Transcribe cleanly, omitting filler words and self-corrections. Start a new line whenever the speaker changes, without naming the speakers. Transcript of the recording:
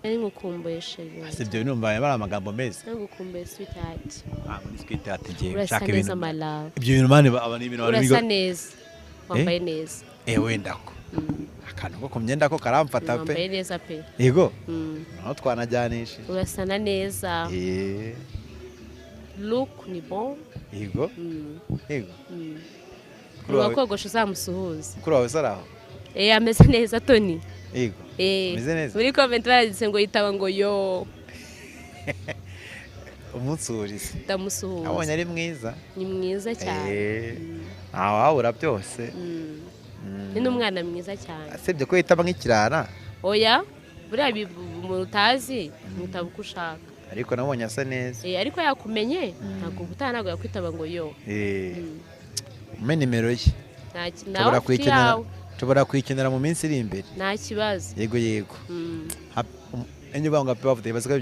Nari ngukumbuye sheri.
Sibyo numva bari amagambo meza.
Nari ngukumbuye sweetheart.
Muri sweetheart ngiye
Urasa
nshaka
neza
ibintu.
my love.
Ibyo bintu mani aba ni ibintu
Urasa neza. Wambaye neza.
Wenda ko. Akantu ko kumyenda ko karamfata pe.
Wambaye neza pe.
Yego. Naho twanajyanisha.
Urasana neza. Look ni bon.
Yego. Yego.
Kuruwa kogosha uzamusuhuza.
Kuri wawe saraho.
Ameze neza Tony.
Yego. Ameze neza.
Muri comment baranditse ngo yitaba ngo yo.
Umunsurisi.
Ndamusuhuza.
Abonye ari mwiza.
Ni mwiza cyane.
Wabura byose.
Ni n'umwana mwiza cyane.
Asebye ko yitaba nk'ikirara.
Oya. Buriya umuntu utazi mutaba uko ushaka.
Ariko nabonye asa neza.
Ariko yakumenye ntabwo gutaha ntabwo yakwitaba ngo yo.
Ume nimero ye. Tubura kwikenera mu minsi iri imbere.
Nta kibazo.
Yego. Enye banga pe bavuye bazika